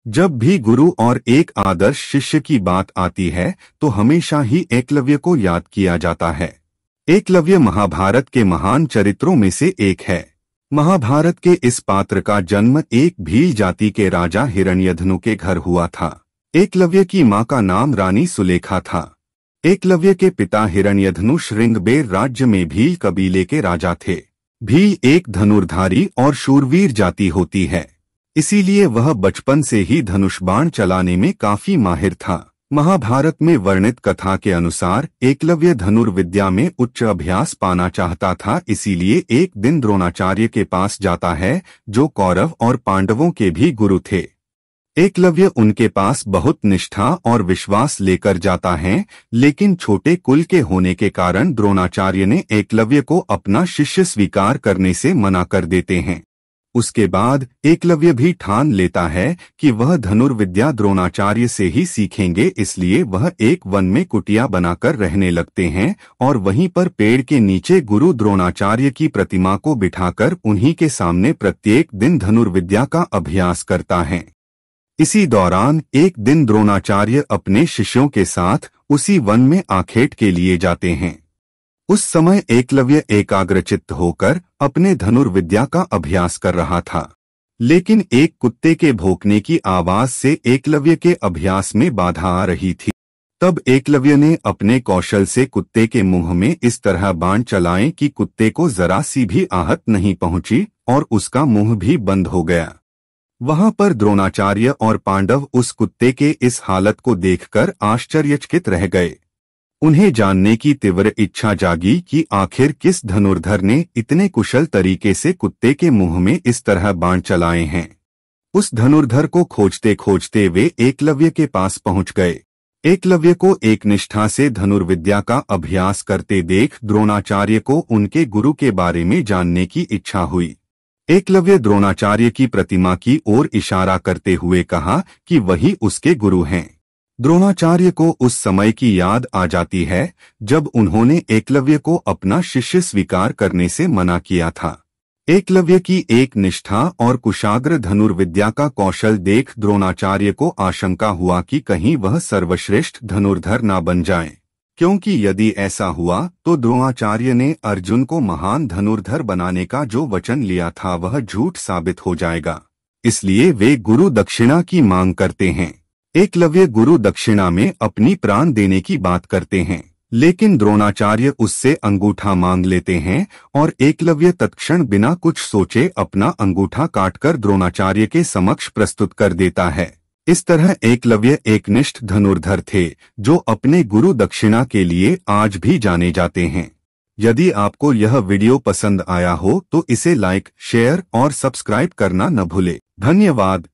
जब भी गुरु और एक आदर्श शिष्य की बात आती है तो हमेशा ही एकलव्य को याद किया जाता है। एकलव्य महाभारत के महान चरित्रों में से एक है। महाभारत के इस पात्र का जन्म एक भील जाति के राजा हिरण्यधनु के घर हुआ था। एकलव्य की मां का नाम रानी सुलेखा था। एकलव्य के पिता हिरण्यधनु श्रृंगबेर राज्य में भील कबीले के राजा थे। भील एक धनुर्धारी और शूरवीर जाति होती है, इसीलिए वह बचपन से ही धनुष बाण चलाने में काफी माहिर था। महाभारत में वर्णित कथा के अनुसार एकलव्य धनुर्विद्या में उच्च अभ्यास पाना चाहता था, इसीलिए एक दिन द्रोणाचार्य के पास जाता है, जो कौरव और पांडवों के भी गुरु थे। एकलव्य उनके पास बहुत निष्ठा और विश्वास लेकर जाता है, लेकिन छोटे कुल के होने के कारण द्रोणाचार्य ने एकलव्य को अपना शिष्य स्वीकार करने से मना कर देते हैं। उसके बाद एकलव्य भी ठान लेता है कि वह धनुर्विद्या द्रोणाचार्य से ही सीखेंगे, इसलिए वह एक वन में कुटिया बनाकर रहने लगते हैं और वहीं पर पेड़ के नीचे गुरु द्रोणाचार्य की प्रतिमा को बिठाकर उन्हीं के सामने प्रत्येक दिन धनुर्विद्या का अभ्यास करता है। इसी दौरान एक दिन द्रोणाचार्य अपने शिष्यों के साथ उसी वन में आखेट के लिए जाते हैं। उस समय एकलव्य एकाग्रचित्त होकर अपने धनुर्विद्या का अभ्यास कर रहा था, लेकिन एक कुत्ते के भौंकने की आवाज से एकलव्य के अभ्यास में बाधा आ रही थी। तब एकलव्य ने अपने कौशल से कुत्ते के मुंह में इस तरह बाण चलाए कि कुत्ते को जरा सी भी आहत नहीं पहुंची और उसका मुंह भी बंद हो गया। वहां पर द्रोणाचार्य और पांडव उस कुत्ते के इस हालत को देखकर आश्चर्यचकित रह गए। उन्हें जानने की तीव्र इच्छा जागी कि आखिर किस धनुर्धर ने इतने कुशल तरीके से कुत्ते के मुंह में इस तरह बाण चलाए हैं। उस धनुर्धर को खोजते खोजते वे एकलव्य के पास पहुंच गए। एकलव्य को एक निष्ठा से धनुर्विद्या का अभ्यास करते देख द्रोणाचार्य को उनके गुरु के बारे में जानने की इच्छा हुई। एकलव्य द्रोणाचार्य की प्रतिमा की ओर इशारा करते हुए कहा कि वही उसके गुरु हैं। द्रोणाचार्य को उस समय की याद आ जाती है जब उन्होंने एकलव्य को अपना शिष्य स्वीकार करने से मना किया था। एकलव्य की एक निष्ठा और कुशाग्र धनुर्विद्या का कौशल देख द्रोणाचार्य को आशंका हुआ कि कहीं वह सर्वश्रेष्ठ धनुर्धर न बन जाए, क्योंकि यदि ऐसा हुआ तो द्रोणाचार्य ने अर्जुन को महान धनुर्धर बनाने का जो वचन लिया था वह झूठ साबित हो जाएगा। इसलिए वे गुरु दक्षिणा की मांग करते हैं। एकलव्य गुरु दक्षिणा में अपनी प्राण देने की बात करते हैं, लेकिन द्रोणाचार्य उससे अंगूठा मांग लेते हैं और एकलव्य तत्क्षण बिना कुछ सोचे अपना अंगूठा काटकर द्रोणाचार्य के समक्ष प्रस्तुत कर देता है। इस तरह एकलव्य एकनिष्ठ धनुर्धर थे, जो अपने गुरु दक्षिणा के लिए आज भी जाने जाते हैं। यदि आपको यह वीडियो पसंद आया हो तो इसे लाइक, शेयर और सब्सक्राइब करना न भूले। धन्यवाद।